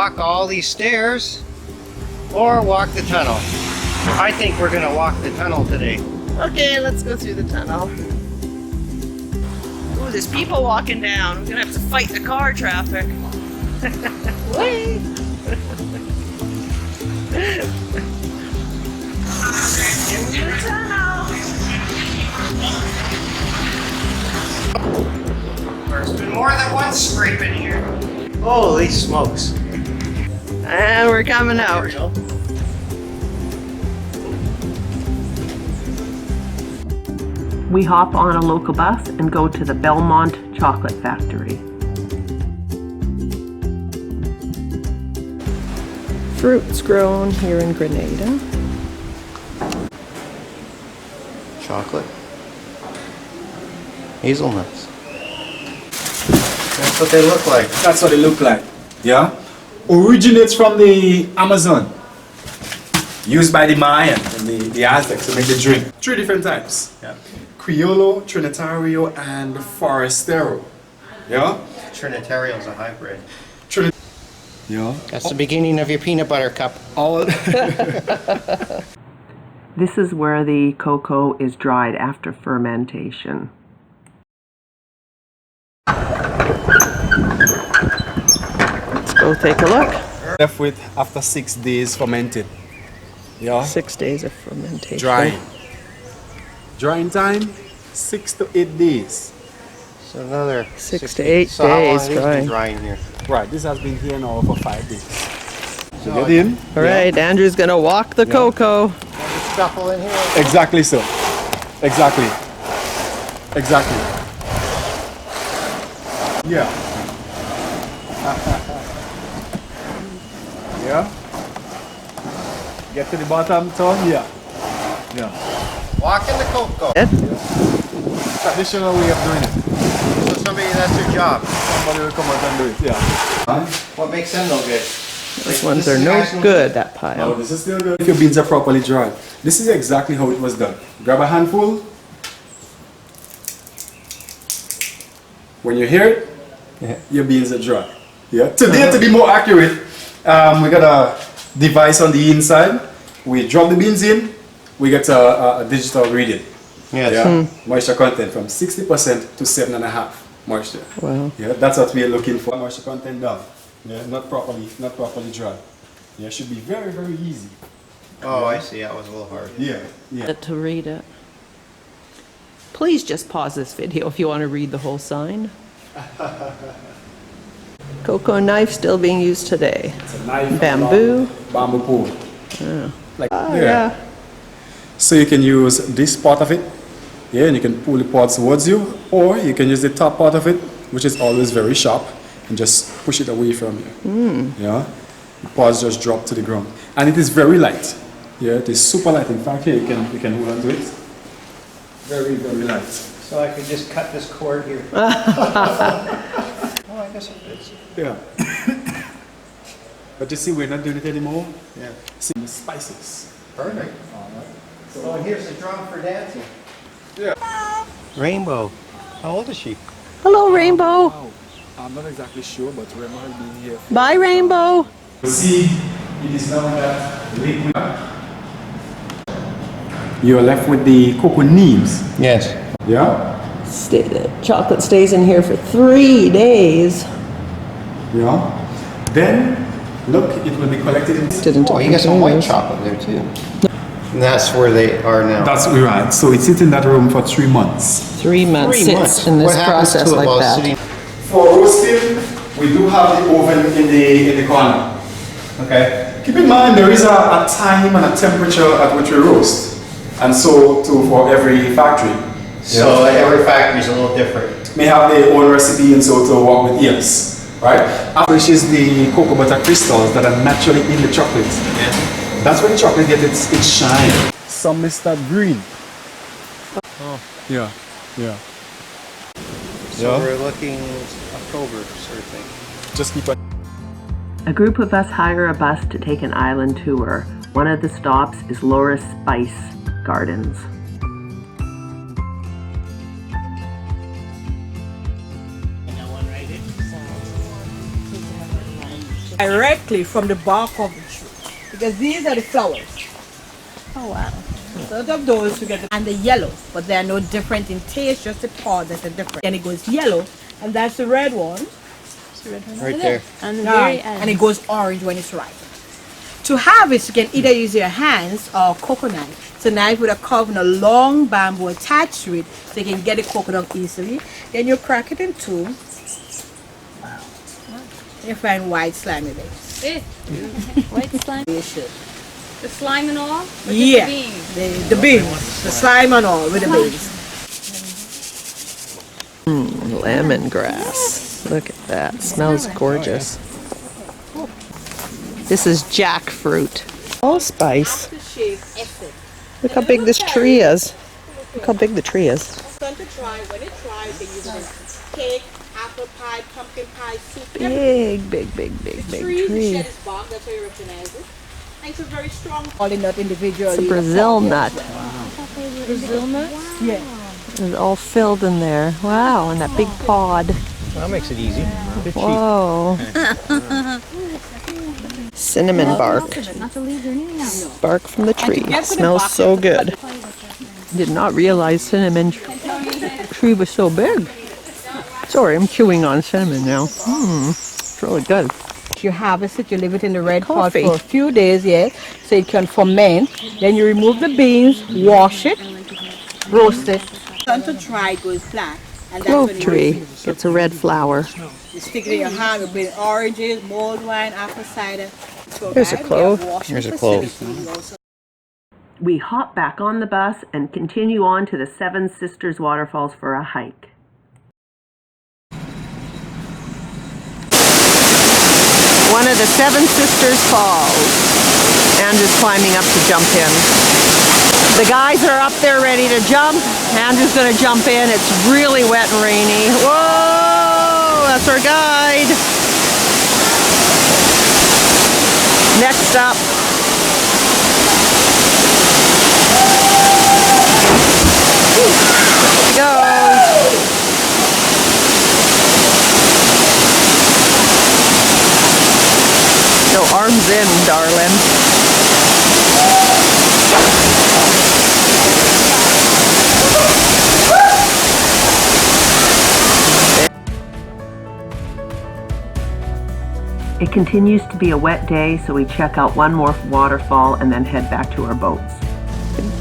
walk all these stairs or walk the tunnel. I think we're gonna walk the tunnel today. Okay, let's go through the tunnel. Ooh, there's people walking down. We're gonna have to fight the car traffic. Whee! Into the tunnel. There's been more than one scrape in here. Holy smokes. And we're coming out. We hop on a local bus and go to the Belmont Chocolate Factory. Fruits grown here in Grenada. Chocolate. Hazelnuts. That's what they look like. That's what they look like. Yeah? Originates from the Amazon. Used by the Mayan and the Aztecs to make the drink. 3 different types. Yeah. Criollo, Trinitario, and Forastero. Yeah? Trinitarian's a hybrid. Yeah. That's the beginning of your peanut butter cup. All This is where the cocoa is dried after fermentation. Let's go take a look. left with after 6 days fermented. Yeah. 6 days of fermentation. Drying. Drying time 6 to 8 days. So another 6 to 8 so how long days has it been drying. drying here? Right. This has been here now for 5 days. So So get in. All right, Andrew's gonna walk the cocoa. Shuffle in here. Exactly so. Exactly. Exactly. Yeah. Yeah. Get to the bottom, turn. Yeah. Yeah. Walk in the cocoa. Traditional way of doing it. So somebody, that's their job. Somebody will come out and do it. Yeah. What makes them no good? These ones are no good, that Oh, pile. this is still good. If your beans are properly dried. This is exactly how it was done. Grab a handful. When you hear it, your beans are dry. Yeah. Today, to be more accurate, we got a device on the inside. We drop the beans in. We get a digital reading. Yes. Yeah. Moisture content from 60% to 7.5 moisture. Wow. Yeah, that's what we are looking for. Moisture content down. Yeah, not properly dry. Yeah, it should be very, very easy. Oh, I see. That was a little hard. Yeah, yeah. To read it. Please just pause this video if you want to read the whole sign. Cocoa knife still being used today. It's a knife. Bamboo. Bamboo pole. Like there. Yeah. So you can use this part of it. Yeah, and you can pull the part towards you, or you can use the top part of it, which is always very sharp, and just push it away from you. Yeah, the parts just drop to the ground, and it is very light. Yeah, it is super light. In fact, here you can hold on to it. Very, very light. So I could just cut this cord here. Oh, I guess it fits. Yeah. But you see, we're not doing it anymore. Yeah. See the spices. Perfect. All right. So here's the drum for dancing. Yeah. Rainbow. How old is she? Hello, Rainbow. Wow. I'm not exactly sure, but Remo has been here. Bye, Rainbow. You see, it is now that liquid. You're left with the cocoa nibs. Yes. Yeah? The chocolate stays in here for 3 days. Yeah. Then, look, it will be collected in. Oh, you got some white chocolate there too. And that's where they are now. That's right. So it sits in that room for 3 months. 3 months 3 sits months. in this What happens process to it like while that. sitting? For roasting, we do have the oven in the corner. Okay. Keep in mind there is a time and a temperature at which we roast, and so too for every factory. So every factory is a little different. May have their own recipe and so to work with ears, right? Which is the cocoa butter crystals that are naturally in the chocolate. Yeah. That's where the chocolate gets its shine. Some may start green. Oh. Yeah, yeah. So we're looking October sort of thing. Just keep it. A group of us hire a bus to take an island tour. One of the stops is Laura's Spice Gardens. directly from the bark of the tree. Because these are the flowers. Oh wow. So out of those you get and the yellow, but they are no different in taste, just the pods that are different. Then it goes yellow, and that's the red one. Right there. On the Yeah, very end. and it goes orange when it's ripe. To harvest, you can either use your hands or coconut. It's a knife with a carve and a long bamboo attached to it, so you can get the coconut easily. Then you crack it in two. You find white slimy bits. White slime. You should. The slime and all? Or just Yeah, the beans? the beans, the slime and all with the beans. Lemongrass. Look at that. Smells gorgeous. This is jackfruit. Allspice. Look how big this tree is. Look how big the tree is. Fun to try. When it dries, they use it as cake, apple pie, pumpkin pie, soup. Big, big, big, big, The big tree tree. shed its bark, that's how you recognize it. And it's a very strong poly nut individually. It's a Brazil nut. Brazil nuts? Yeah. It's all filled in there. Wow, and that big pod. That makes it easy. Whoa. Cinnamon bark. Not the leaves or anything else. Bark from the tree. Smells so good. Did not realize cinnamon tree was so big. Sorry, I'm chewing on cinnamon now. It's really good. You harvest it, you leave it in the red pot Coffee. for a few days, yes, so it can ferment. Then you remove the beans, wash it, roast it. Time to dry, it goes black. And that's Clove when you tree gets a red flower. You stick it in your hand, you put oranges, mulled wine, apple cider. So Here's a bad, we clove. have washing Here's a clove. facilities also. We hop back on the bus and continue on to the Seven Sisters Waterfalls for a hike. One of the Seven Sisters Falls. Andrew's climbing up to jump in. The guys are up there ready to jump. Andrew's gonna jump in. It's really wet and rainy. Whoa! That's our guide. Next up. Here he goes. No, arms in, darling. It continues to be a wet day, so we check out one more waterfall and then head back to our boats.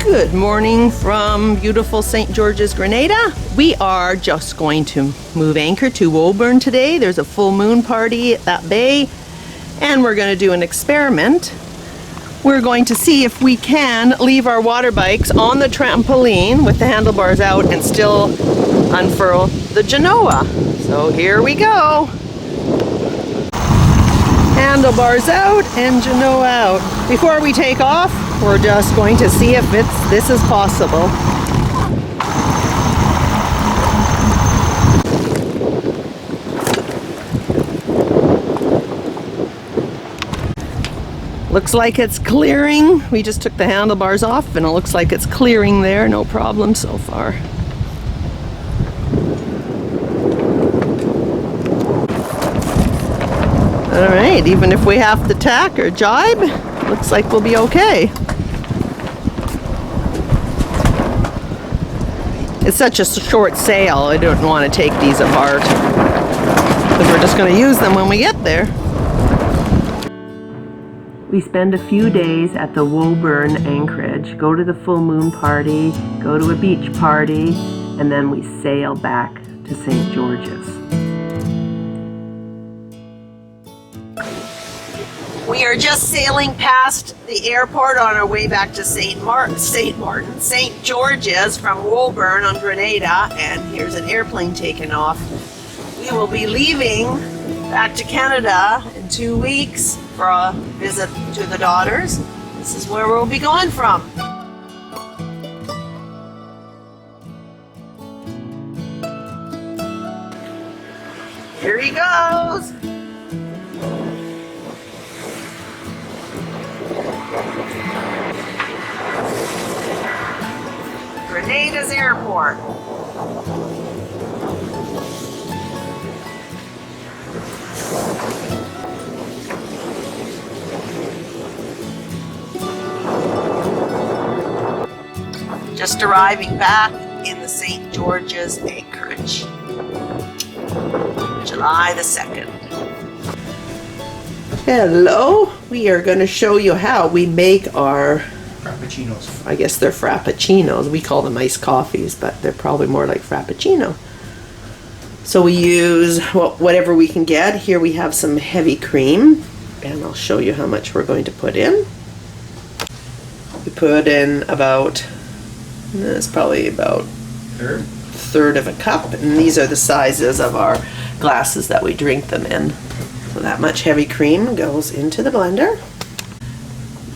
Good morning from beautiful St. George's, Grenada. We are just going to move anchor to Woburn today. There's a full moon party at that bay, and we're going to do an experiment. We're going to see if we can leave our water bikes on the trampoline with the handlebars out and still unfurl the Genoa. So here we go. Handlebars out and Genoa out. Before we take off, we're just going to see if this is possible. Looks like it's clearing. We just took the handlebars off and it looks like it's clearing there. No problem so far. All right, even if we have to tack or jibe, looks like we'll be okay. It's such a short sail, I don't want to take these apart. Because we're just going to use them when we get there. We spend a few days at the Woburn anchorage, go to the full moon party, go to a beach party, and then we sail back to St. George's. We are just sailing past the airport on our way back to St. George's from Woburn on Grenada, and here's an airplane taking off. We will be leaving back to Canada in 2 weeks for a visit to the daughters. This is where we'll be going from. Here he goes. Grenada's airport. Just arriving back in the St. George's Anchorage. July the 2nd. Hello, we are going to show you how we make our, Frappuccinos. I guess they're frappuccinos. We call them iced coffees, but they're probably more like frappuccino. So we use whatever we can get. Here we have some heavy cream, and I'll show you how much we're going to put in. We put in about, it's probably about a third of a cup, and these are the sizes of our glasses that we drink them in. So that much heavy cream goes into the blender.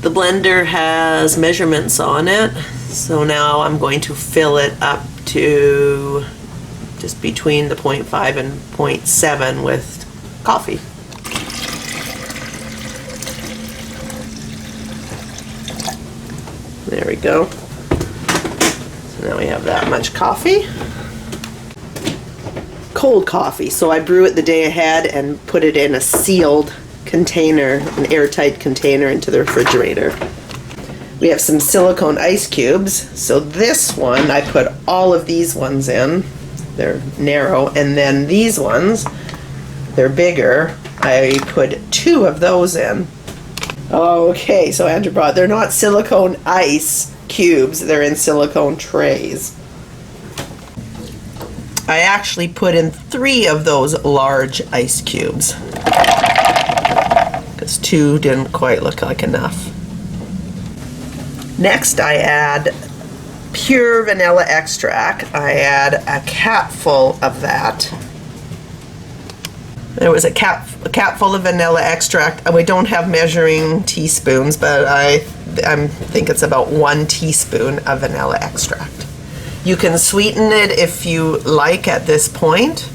The blender has measurements on it, so now I'm going to fill it up to just between the 0.5 and 0.7 with coffee. There we go. So now we have that much coffee. Cold coffee, so I brew it the day ahead and put it in a sealed container, an airtight container, into the refrigerator. We have some silicone ice cubes, so this one I put all of these ones in. They're narrow, and then these ones, they're bigger. I put 2 of those in. Okay, so Andrew brought, they're not silicone ice cubes, they're in silicone trays. I actually put in 3 of those large ice cubes because 2 didn't quite look like enough. Next, I add pure vanilla extract. I add a capful of that. There was a capful of vanilla extract. We don't have measuring teaspoons, but I think it's about 1 teaspoon of vanilla extract. You can sweeten it if you like at this point.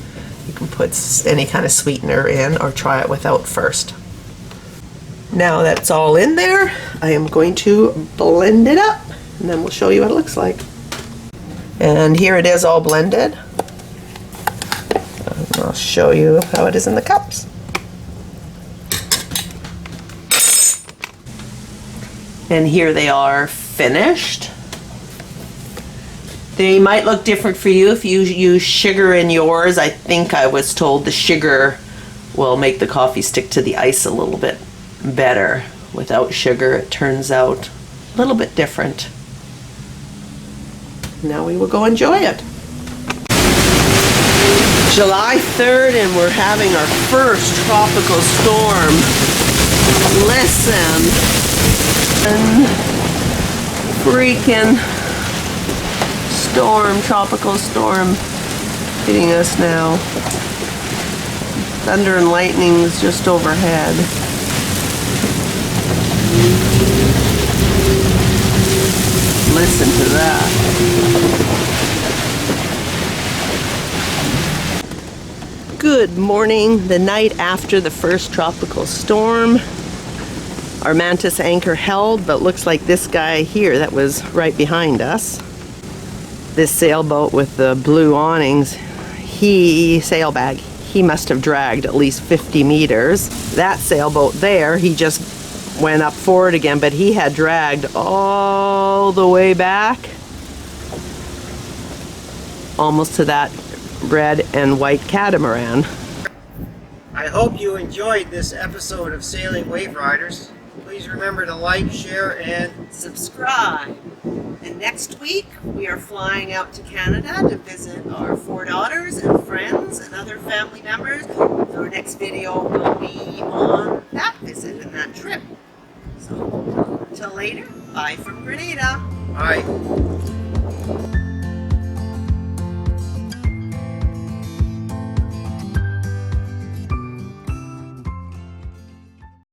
You can put any kind of sweetener in or try it without first. Now that's all in there, I am going to blend it up, and then we'll show you what it looks like. And here it is all blended. And I'll show you how it is in the cups. And here they are finished. They might look different for you if you use sugar in yours. I think I was told the sugar will make the coffee stick to the ice a little bit better. Without sugar, it turns out a little bit different. Now we will go enjoy it. July 3rd, and we're having our first tropical storm. Listen. And freaking storm, tropical storm hitting us now. Thunder and lightning is just overhead. Listen to that. Good morning. The night after the first tropical storm, our mantis anchor held, but looks like this guy here that was right behind us, this sailboat with the blue awnings, sailbag, he must have dragged at least 50 meters. That sailboat there, he just went up forward again, but he had dragged all the way back, almost to that red and white catamaran. I hope you enjoyed this episode of Sailing WaveRiders. Please remember to like, share, and Subscribe. And next week we are flying out to Canada to visit our 4 daughters and friends and other family members. So our next video will be on that visit and that trip. So until later, bye from Grenada. bye.